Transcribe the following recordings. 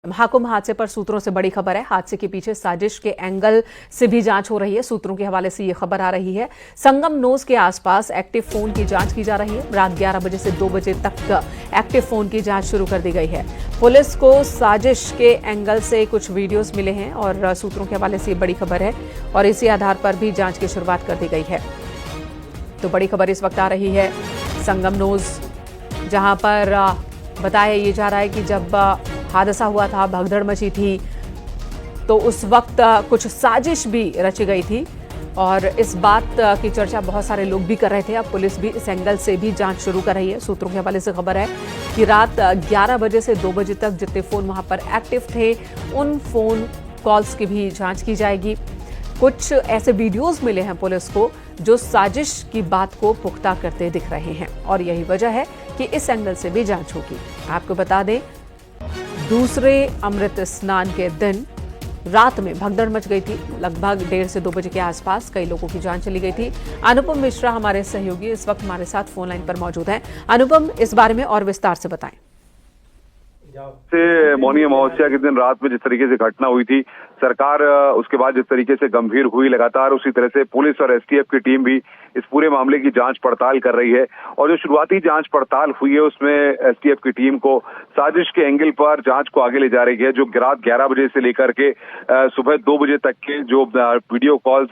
महाकुंभ हादसे पर सूत्रों से बड़ी खबर है। हादसे के पीछे साजिश के एंगल से भी जांच हो रही है। सूत्रों के हवाले से ये खबर आ रही है। संगम नोज के आसपास एक्टिव फोन की जांच की जा रही है। रात 11 बजे से 2 बजे तक एक्टिव फोन की जांच शुरू कर दी गई है। पुलिस को साजिश के एंगल से कुछ वीडियोस मिले हैं और सूत्रों के हवाले से ये बड़ी खबर है और इसी आधार पर भी जांच की शुरुआत कर दी गई है। तो बड़ी खबर इस वक्त आ रही है संगम नोज, जहां पर बताया ये जा रहा है कि जब हादसा हुआ था, भगदड़ मची थी, तो उस वक्त कुछ साजिश भी रची गई थी और इस बात की चर्चा बहुत सारे लोग भी कर रहे थे। अब पुलिस भी इस एंगल से भी जांच शुरू कर रही है। सूत्रों के हवाले से खबर है कि रात 11 बजे से 2 बजे तक जितने फोन वहां पर एक्टिव थे, उन फोन कॉल्स की भी जांच की जाएगी। कुछ ऐसे वीडियोस मिले हैं पुलिस को जो साजिश की बात को पुख्ता करते दिख रहे हैं और यही वजह है कि इस एंगल से भी जांच होगी। आपको बता दें, दूसरे अमृत स्नान के दिन रात में भगदड़ मच गई थी। लगभग 1:30 से 2 बजे के आसपास कई लोगों की जान चली गई थी। अनुपम मिश्रा हमारे सहयोगी इस वक्त हमारे साथ फोन लाइन पर मौजूद हैं। अनुपम, इस बारे में और विस्तार से बताएं। से मौनी अमावस्या के दिन रात में जिस तरीके से घटना हुई थी, सरकार उसके बाद जिस तरीके से गंभीर हुई, लगातार उसी तरह से पुलिस और एसटीएफ की टीम भी इस पूरे मामले की जांच पड़ताल कर रही है। और जो शुरुआती जांच पड़ताल हुई है उसमें एसटीएफ की टीम को साजिश के एंगल पर जांच को आगे ले जा रही है। जो रात 11 बजे से लेकर के सुबह 2 बजे तक के जो वीडियो कॉल्स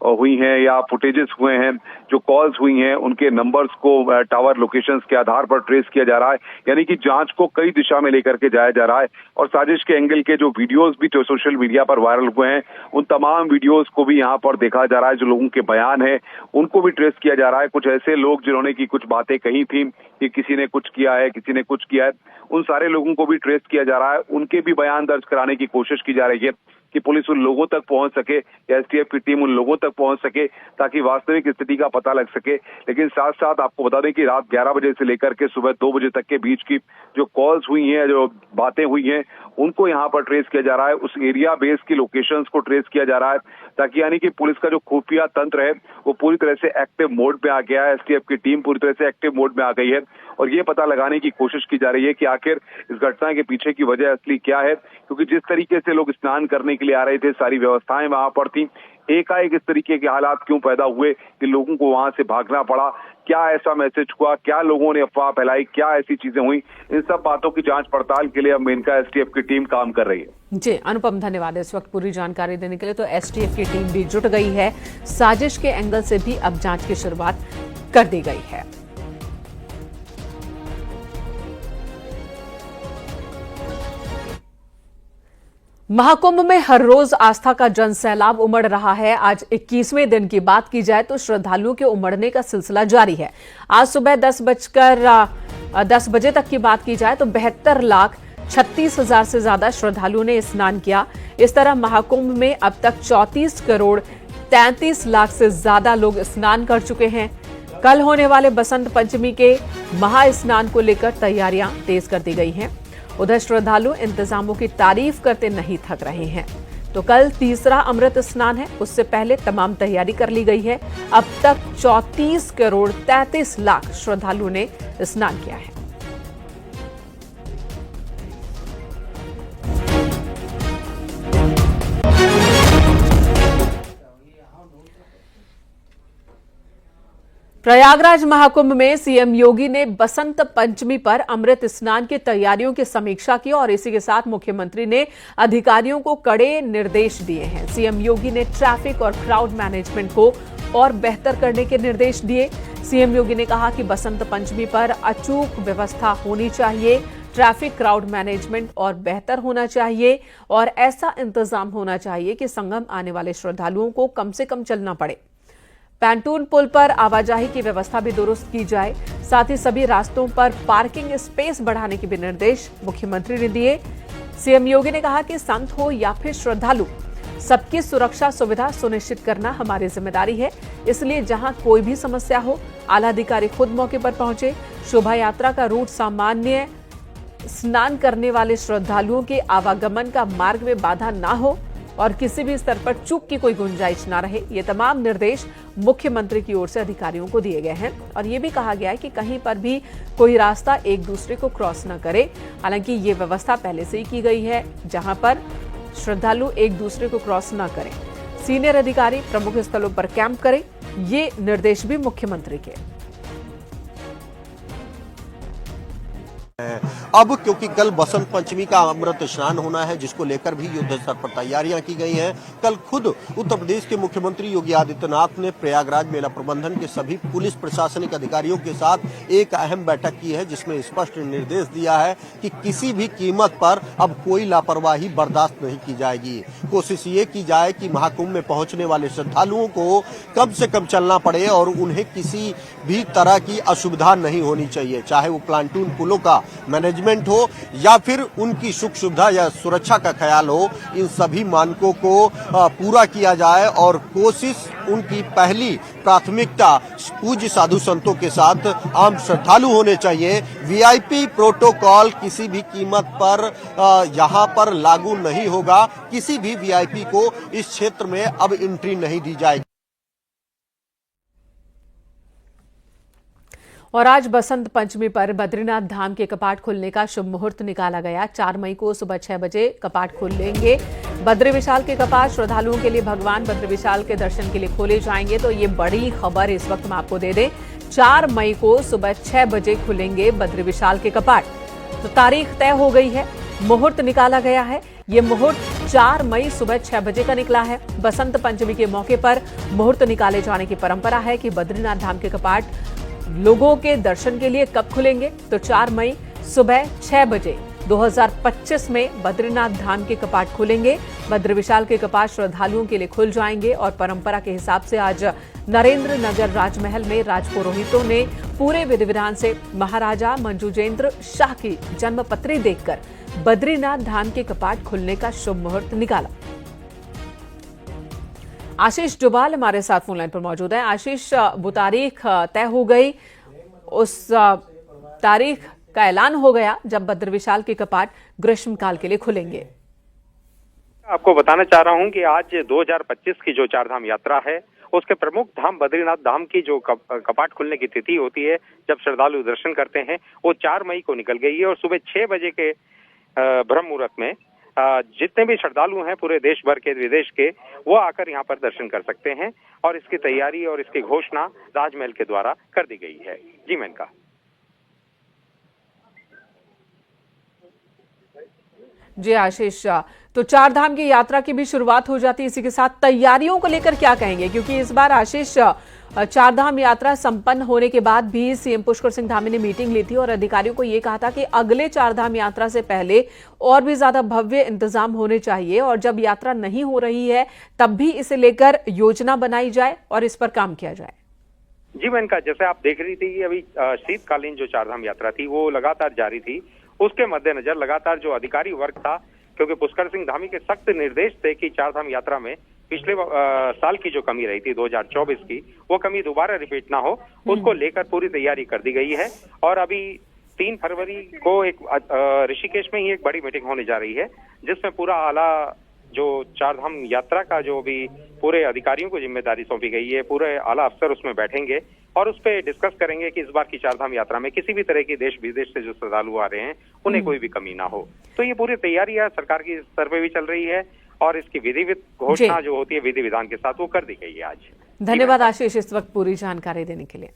हुई हैं या फुटेजेस हुए हैं, जो कॉल्स हुई हैं, उनके नंबर्स को टावर लोकेशंस के आधार पर ट्रेस किया जा रहा है। यानी कि जांच को कई दिशा में लेकर के जाया जा रहा है और साजिश के एंगल के जो वीडियोस भी जो सोशल मीडिया पर वायरल हुए हैं, उन तमाम वीडियोस को भी यहाँ पर देखा जा रहा है। जो लोगों के बयान है उनको भी ट्रेस किया जा रहा है। कुछ ऐसे लोग जिन्होंने की कुछ बातें कही थी कि किसी ने कुछ किया है, किसी ने कुछ किया है, उन सारे लोगों को भी ट्रेस किया जा रहा है। उनके भी बयान दर्ज कराने की कोशिश की जा रही है कि पुलिस उन लोगों तक पहुंच सके या एसटीएफ की टीम उन लोगों तक पहुंच सके ताकि वास्तविक स्थिति का पता लग सके। लेकिन साथ साथ आपको बता दें कि रात 11 बजे से लेकर के सुबह 2 बजे तक के बीच की जो कॉल्स हुई हैं, जो बातें हुई हैं, उनको यहाँ पर ट्रेस किया जा रहा है। उस एरिया बेस की लोकेशंस को ट्रेस किया जा रहा है ताकि यानी कि पुलिस का जो खुफिया तंत्र है वो पूरी तरह से एक्टिव मोड में आ गया है। एसटीएफ की टीम पूरी तरह से एक्टिव मोड में आ गई है और ये पता लगाने की कोशिश की जा रही है कि आखिर इस घटना के पीछे की वजह असली क्या है। क्योंकि जिस तरीके से लोग स्नान करने के लिए आ रहे थे, सारी व्यवस्थाएं वहां पर थी, एकाएक इस तरीके के हालात क्यों पैदा हुए कि लोगों को वहां से भागना पड़ा? क्या ऐसा मैसेज हुआ? क्या लोगों ने अफवाह फैलाई? क्या ऐसी चीजें हुई? इन सब बातों की जांच पड़ताल के लिए अब मेनका एसटीएफ की टीम काम कर रही है। जी अनुपम, धन्यवाद इस वक्त पूरी जानकारी देने के लिए। तो एसटीएफ की टीम भी जुट गई है। साजिश के एंगल से भी अब जांच की शुरुआत कर दी गई है। महाकुंभ में हर रोज आस्था का जनसैलाब उमड़ रहा है। आज 21वें दिन की बात की जाए तो श्रद्धालुओं के उमड़ने का सिलसिला जारी है। आज सुबह 10 बजे तक की बात की जाए तो 72,36,000 से ज्यादा श्रद्धालुओं ने स्नान किया। इस तरह महाकुंभ में अब तक 34 करोड़ 33 लाख से ज्यादा लोग स्नान कर चुके हैं। कल होने वाले बसंत पंचमी के महास्नान को लेकर तैयारियां तेज कर दी गई हैं। उधर श्रद्धालु इंतजामों की तारीफ करते नहीं थक रहे हैं। तो कल तीसरा अमृत स्नान है, उससे पहले तमाम तैयारी कर ली गई है। अब तक 34 करोड़ 33 लाख श्रद्धालुओं ने स्नान किया है। प्रयागराज महाकुंभ में सीएम योगी ने बसंत पंचमी पर अमृत स्नान की तैयारियों की समीक्षा की और इसी के साथ मुख्यमंत्री ने अधिकारियों को कड़े निर्देश दिए हैं। सीएम योगी ने ट्रैफिक और क्राउड मैनेजमेंट को और बेहतर करने के निर्देश दिए। सीएम योगी ने कहा कि बसंत पंचमी पर अचूक व्यवस्था होनी चाहिए, ट्रैफिक क्राउड मैनेजमेंट और बेहतर होना चाहिए और ऐसा इंतजाम होना चाहिए कि संगम आने वाले श्रद्धालुओं को कम से कम चलना पड़े। पैंटून पुल पर आवाजाही की व्यवस्था भी दुरुस्त की जाए। साथ ही सभी रास्तों पर पार्किंग स्पेस बढ़ाने के भी निर्देश मुख्यमंत्री ने दिए। सीएम योगी ने कहा कि संत हो या फिर श्रद्धालु, सबकी सुरक्षा सुविधा सुनिश्चित करना हमारी जिम्मेदारी है। इसलिए जहां कोई भी समस्या हो, आला अधिकारी खुद मौके पर पहुंचे। शोभा यात्रा का रूट सामान्य स्नान करने वाले श्रद्धालुओं के आवागमन का मार्ग में बाधा ना हो और किसी भी स्तर पर चूक की कोई गुंजाइश न रहे। ये तमाम निर्देश मुख्यमंत्री की ओर से अधिकारियों को दिए गए हैं और ये भी कहा गया है कि कहीं पर भी कोई रास्ता एक दूसरे को क्रॉस न करे। हालांकि ये व्यवस्था पहले से ही की गई है, जहां पर श्रद्धालु एक दूसरे को क्रॉस न करें। सीनियर अधिकारी प्रमुख स्थलों पर कैंप करें, ये निर्देश भी मुख्यमंत्री के। अब क्योंकि कल बसंत पंचमी का अमृत स्नान होना है, जिसको लेकर भी युद्ध स्तर पर तैयारियां की गई हैं। कल खुद उत्तर प्रदेश के मुख्यमंत्री योगी आदित्यनाथ ने प्रयागराज मेला प्रबंधन के सभी पुलिस प्रशासनिक अधिकारियों के साथ एक अहम बैठक की है, जिसमें स्पष्ट निर्देश दिया है कि किसी भी कीमत पर अब कोई लापरवाही बर्दाश्त नहीं की जाएगी। कोशिश ये की जाए कि महाकुंभ में पहुंचने वाले श्रद्धालुओं को कम से कम चलना पड़े और उन्हें किसी भी तरह की असुविधा नहीं होनी चाहिए, चाहे वो प्लांटून पुलों का मैनेजमेंट हो या फिर उनकी सुख सुविधा या सुरक्षा का ख्याल हो। इन सभी मानकों को पूरा किया जाए और कोशिश उनकी पहली प्राथमिकता पूज्य साधु संतों के साथ आम श्रद्धालु होने चाहिए। वीआईपी प्रोटोकॉल किसी भी कीमत पर यहाँ पर लागू नहीं होगा। किसी भी वीआईपी को इस क्षेत्र में अब एंट्री नहीं दी जाएगी। और आज बसंत पंचमी पर बद्रीनाथ धाम के कपाट खुलने का शुभ मुहूर्त निकाला गया। 4 मई को सुबह 6 बजे कपाट खुलेंगे। बद्री विशाल के कपाट श्रद्धालुओं के लिए भगवान बद्री विशाल के दर्शन के लिए खोले जाएंगे। तो ये बड़ी खबर इस वक्त हम आपको दे दें, 4 मई को सुबह 6 बजे खुलेंगे बद्री विशाल के कपाट। तो तारीख तय हो गई है, मुहूर्त निकाला गया है। ये मुहूर्त 4 मई सुबह 6 बजे का निकला है। बसंत पंचमी के मौके पर मुहूर्त निकाले जाने की परंपरा है कि बद्रीनाथ धाम के कपाट लोगों के दर्शन के लिए कब खुलेंगे, तो 4 मई सुबह 6 बजे 2025 में बद्रीनाथ धाम के कपाट खुलेंगे। बद्री विशाल के कपाट श्रद्धालुओं के लिए खुल जाएंगे और परंपरा के हिसाब से आज नरेंद्र नगर राजमहल में राजपुरोहितों ने पूरे विधि विधान से महाराजा मंजूजेंद्र शाह की जन्मपत्री देखकर बद्रीनाथ धाम के कपाट खुलने का शुभ मुहूर्त निकाला। आशीष डोभाल हमारे साथ फोन लाइन पर मौजूद है। आशीष, वो तारीख तय हो गई, उस तारीख का ऐलान हो गया जब बद्री विशाल के कपाट ग्रीष्मकाल के लिए खुलेंगे। आपको बताना चाह रहा हूं कि आज 2025 की जो चारधाम यात्रा है, उसके प्रमुख धाम बद्रीनाथ धाम की जो कपाट खुलने की तिथि होती है, जब श्रद्धालु दर्शन करते हैं, वो 4 मई को निकल गई है। और सुबह 6 बजे के ब्रह्म मुहूर्त में जितने भी श्रद्धालु हैं पूरे देश भर के विदेश के, वो आकर यहाँ पर दर्शन कर सकते हैं। और इसकी तैयारी और इसकी घोषणा राजमहल के द्वारा कर दी गई है। जी मेनका। जी आशीष, तो 4 धाम की यात्रा की भी शुरुआत हो जाती है। इसी के साथ तैयारियों को लेकर क्या कहेंगे, क्योंकि इस बार आशीष 4 धाम यात्रा संपन्न होने के बाद भी सीएम पुष्कर सिंह धामी ने मीटिंग ली थी और अधिकारियों को यह कहा था कि अगले 4 धाम यात्रा से पहले और भी ज्यादा भव्य इंतजाम होने चाहिए और जब यात्रा नहीं हो रही है तब भी इसे लेकर योजना बनाई जाए और इस पर काम किया जाए। जी मेनका, जैसे आप देख रही थी, अभी शीतकालीन जो 4 धाम यात्रा थी वो लगातार जारी थी। उसके मद्देनजर लगातार जो अधिकारी वर्ग था, क्योंकि पुष्कर सिंह धामी के सख्त निर्देश थे कि 4 धाम यात्रा में पिछले साल की जो कमी रही थी 2024 की, वो कमी दोबारा रिपीट ना हो, उसको लेकर पूरी तैयारी कर दी गई है। और अभी 3 फरवरी को एक ऋषिकेश में ही एक बड़ी मीटिंग होने जा रही है, जिसमें पूरा आला जो 4 धाम यात्रा का जो भी पूरे अधिकारियों को जिम्मेदारी सौंपी गई है, पूरे आला अफसर उसमें बैठेंगे और उस पर डिस्कस करेंगे कि इस बार की 4 धाम यात्रा में किसी भी तरह की देश विदेश से जो श्रद्धालु आ रहे हैं उन्हें कोई भी कमी ना हो। तो ये पूरी तैयारियां सरकार की स्तर पे भी चल रही है और इसकी विधिवत घोषणा जो होती है विधि विधान के साथ, वो कर दी गई है आज। धन्यवाद आशीष इस वक्त पूरी जानकारी देने के लिए।